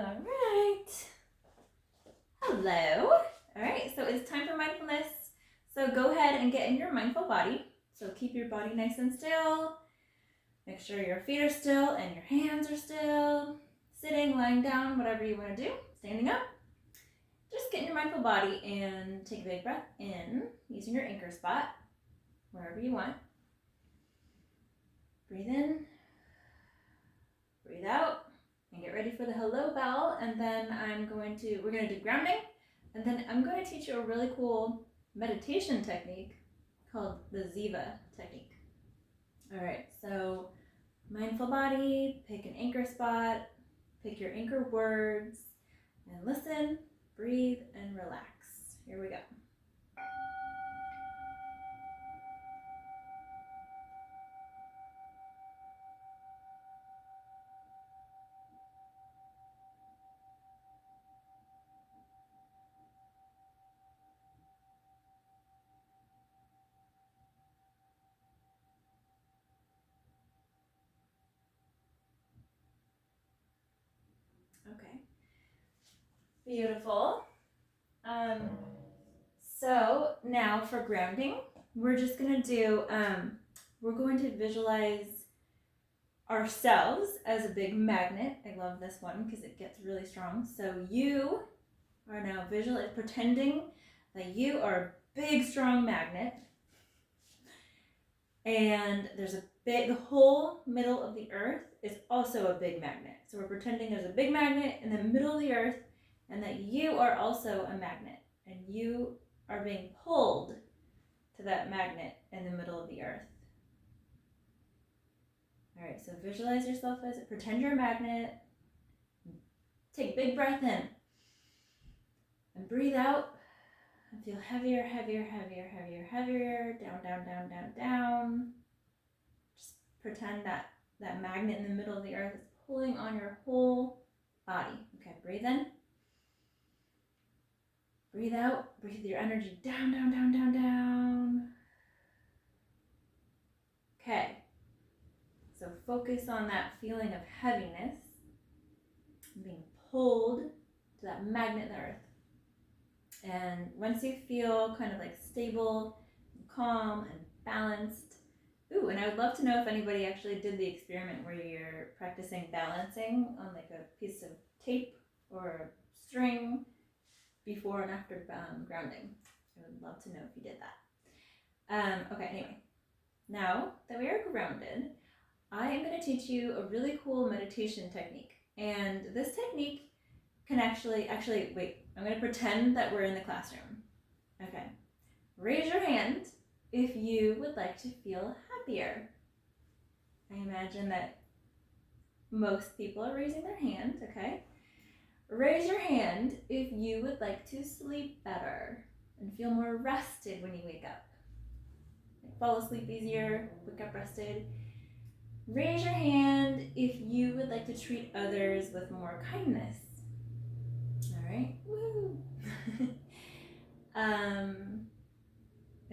All right. Hello. All right, so it's time for mindfulness. So go ahead and get in your mindful body. So keep your body nice and still. Make sure your feet are still and your hands are still. Sitting, lying down, whatever you want to do. Standing up. Just get in your mindful body and take a big breath in using your anchor spot, wherever you want. Breathe in. Breathe out. And get ready for the hello bell, and then we're going to do grounding, and then I'm going to teach you a really cool meditation technique called the Ziva technique. All right, so mindful body, pick an anchor spot, pick your anchor words, and listen, breathe, and relax. Here we go. Okay. Beautiful. So now for grounding, we're just going to do, we're going to visualize ourselves as a big magnet. I love this one because it gets really strong. So you are now pretending that you are a big, strong magnet. And the whole middle of the earth is also a big magnet. So we're pretending there's a big magnet in the middle of the earth and that you are also a magnet. And you are being pulled to that magnet in the middle of the earth. All right, so visualize yourself pretend you're a magnet. Take a big breath in. And breathe out. And feel heavier, heavier, heavier, heavier, heavier. Down, down, down, down, down. Just pretend that magnet in the middle of the earth is pulling on your whole body. Okay, breathe in. Breathe out. Breathe your energy down, down, down, down, down. Okay. So focus on that feeling of heaviness, being pulled to that magnet in the earth. And once you feel kind of like stable, and calm, and balanced, and I would love to know if anybody actually did the experiment where you're practicing balancing on like a piece of tape or string before and after grounding. I would love to know if you did that. Okay, anyway, now that we are grounded, I am going to teach you a really cool meditation technique. And this technique can actually, wait, I'm going to pretend that we're in the classroom. Okay. Raise your hand if you would like to feel happier. I imagine that most people are raising their hand, okay? Raise your hand if you would like to sleep better and feel more rested when you wake up. Fall asleep easier, wake up rested. Raise your hand if you would like to treat others with more kindness. All right, woo! I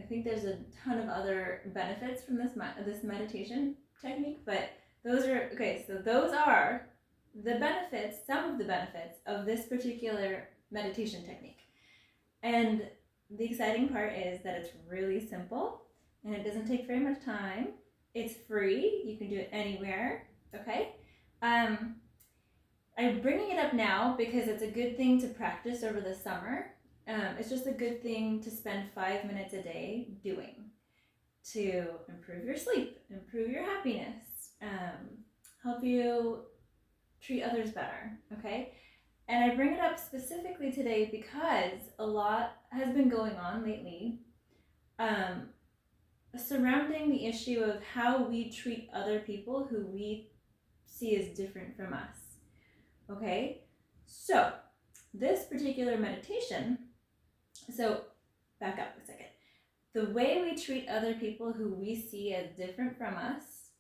think there's a ton of other benefits from this meditation technique, but those are the benefits, some of the benefits of this particular meditation technique. And the exciting part is that it's really simple and it doesn't take very much time. It's free. You can do it anywhere. Okay. I'm bringing it up now because it's a good thing to practice over the summer. It's just a good thing to spend 5 minutes a day doing to improve your sleep, improve your happiness, help you treat others better. Okay. And I bring it up specifically today because a lot has been going on lately surrounding the issue of how we treat other people who we see as different from us. Okay, so this particular meditation, so back up a second. The way we treat other people who we see as different from us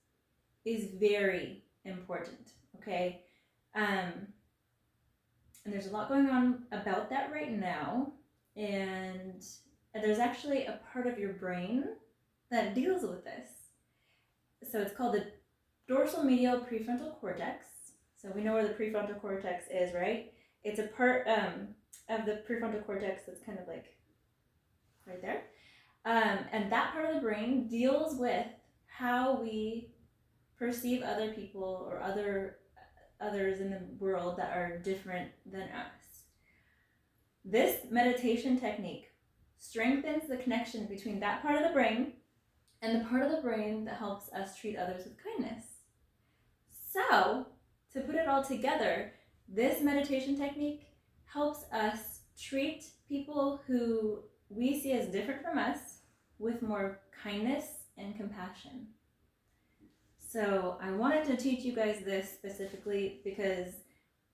is very important, okay? And there's a lot going on about that right now, and there's actually a part of your brain that deals with this. So it's called the dorsal medial prefrontal cortex. So we know where the prefrontal cortex is, right? It's a part of the prefrontal cortex that's kind of like right there. And that part of the brain deals with how we perceive other people or others in the world that are different than us. This meditation technique strengthens the connection between that part of the brain and the part of the brain that helps us treat others with kindness. So, to put it all together, this meditation technique helps us treat people who we see as different from us with more kindness and compassion. So I wanted to teach you guys this specifically because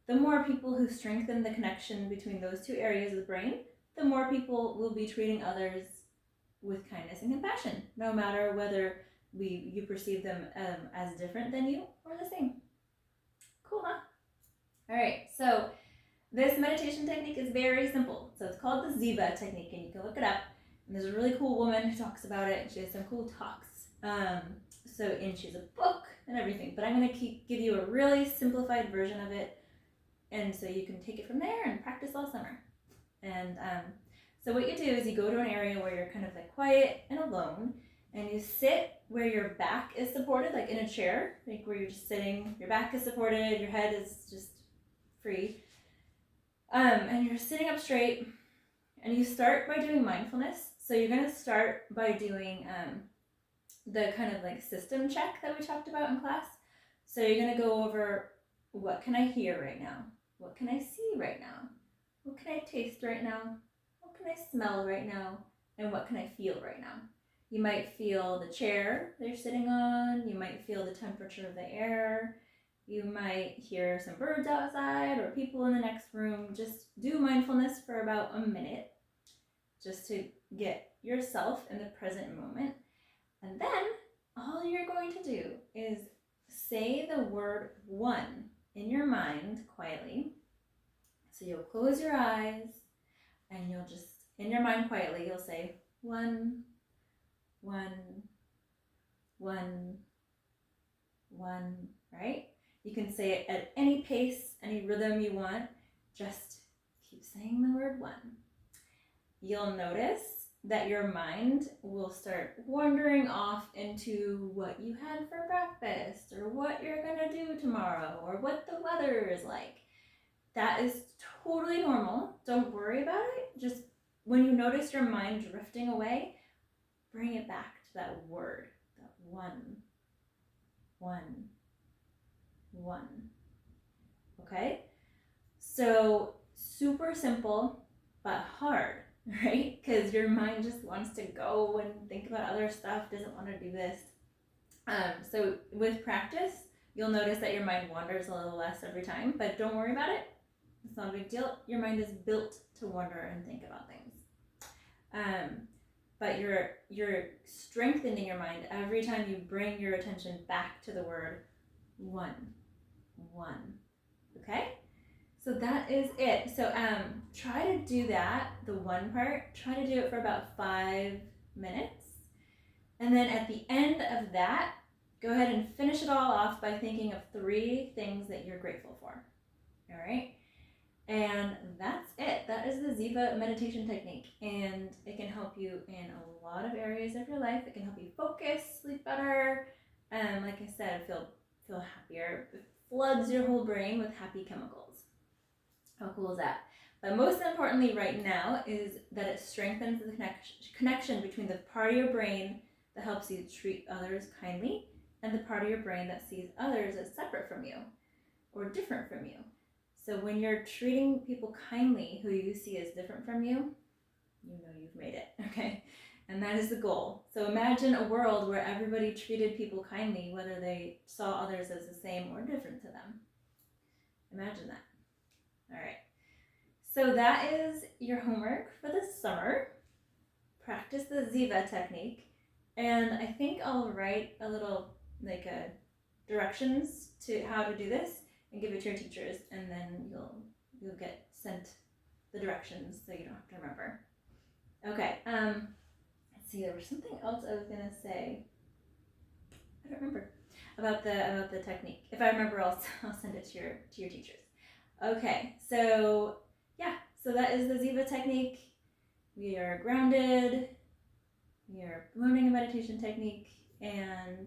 the more people who strengthen the connection between those two areas of the brain, the more people will be treating others with kindness and compassion, no matter whether you perceive them as different than you or the same. Cool, huh? All right, so this meditation technique is very simple. So it's called the Ziva technique, and you can look it up. And there's a really cool woman who talks about it, and she has some cool talks. And she has a book and everything, but I'm going to give you a really simplified version of it, and so you can take it from there and practice all summer. And so what you do is you go to an area where you're kind of like quiet and alone, and you sit where your back is supported, like in a chair, like where you're just sitting, your back is supported, your head is just free. And you're sitting up straight, and you start by doing mindfulness. So you're going to start by doing the kind of like system check that we talked about in class. So you're going to go over, what can I hear right now? What can I see right now? What can I taste right now? What can I smell right now? And what can I feel right now? You might feel the chair that you're sitting on. You might feel the temperature of the air. You might hear some birds outside or people in the next room. Just do mindfulness for about a minute just to get yourself in the present moment. And then all you're going to do is say the word one in your mind quietly. So you'll close your eyes and you'll just, in your mind quietly, you'll say one, one, one, one, right? You can say it at any pace, any rhythm you want. Just keep saying the word one. You'll notice that your mind will start wandering off into what you had for breakfast or what you're going to do tomorrow or what the weather is like. That is totally normal. Don't worry about it. Just when you notice your mind drifting away, bring it back to that word, that one, one, one. Okay? So super simple, but hard, right? Because your mind just wants to go and think about other stuff, doesn't want to do this. So with practice, you'll notice that your mind wanders a little less every time, but don't worry about it. It's not a big deal. Your mind is built to wander and think about things. But you're strengthening your mind every time you bring your attention back to the word one. Okay? So that is it. So try to do that, the one part, try to do it for about 5 minutes. And then at the end of that, go ahead and finish it all off by thinking of 3 things that you're grateful for. All right? And that's it. That is the Ziva meditation technique. And it can help you in a lot of areas of your life. It can help you focus, sleep better, like I said, feel happier. It floods your whole brain with happy chemicals. How cool is that? But most importantly right now is that it strengthens the connection between the part of your brain that helps you treat others kindly and the part of your brain that sees others as separate from you or different from you. So when you're treating people kindly who you see as different from you, you know you've made it, okay? And that is the goal. So imagine a world where everybody treated people kindly, whether they saw others as the same or different to them. Imagine that. All right. So that is your homework for the summer. Practice the Ziva technique. And I think I'll write a little directions to how to do this and give it to your teachers, and then you'll get sent the directions so you don't have to remember. Okay, let's see, there was something else I was gonna say. I don't remember. about the technique. If I remember, I'll send it to your teachers. Okay, so yeah, so that is the Ziva technique. We are grounded. We are learning a meditation technique, and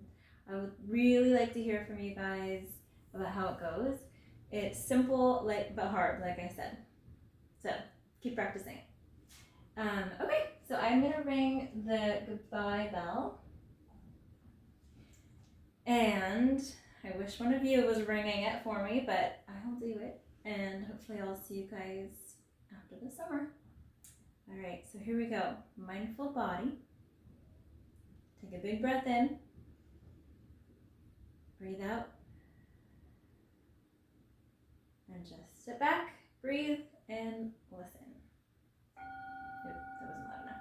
I would really like to hear from you guys about how it goes. It's simple, but hard, like I said. So keep practicing. Okay, so I'm gonna ring the goodbye bell, and I wish one of you was ringing it for me, but I'll do it, and hopefully I'll see you guys after the summer. All right, so here we go. Mindful body. Take a big breath in. Breathe out. And just sit back, breathe, and listen. Oop, that wasn't loud enough.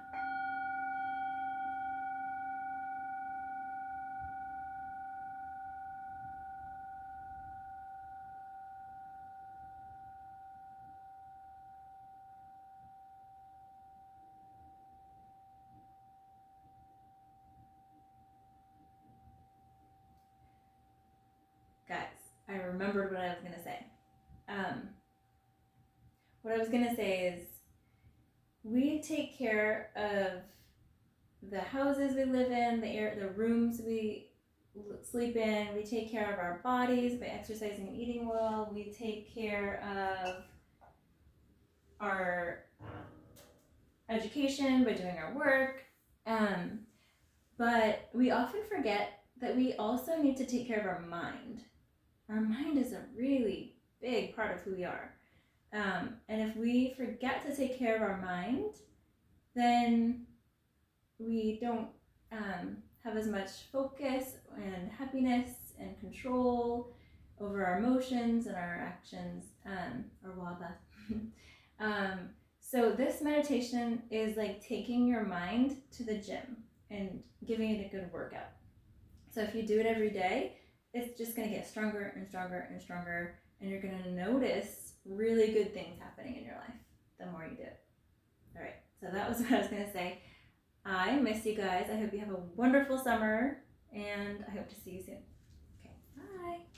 Guys, I remembered what I was going to say. What I was going to say is we take care of the houses we live in, the rooms we sleep in. We take care of our bodies by exercising and eating well. We take care of our education by doing our work. But we often forget that we also need to take care of our mind. Our mind is a really big part of who we are. And if we forget to take care of our mind, then we don't have as much focus and happiness and control over our emotions and our actions, or waba. So this meditation is like taking your mind to the gym and giving it a good workout. So if you do it every day, it's just going to get stronger and stronger and stronger, and you're going to notice really good things happening in your life the more you do it. All right, so that was what I was going to say. I miss you guys. I hope you have a wonderful summer, and I hope to see you soon. Okay, bye.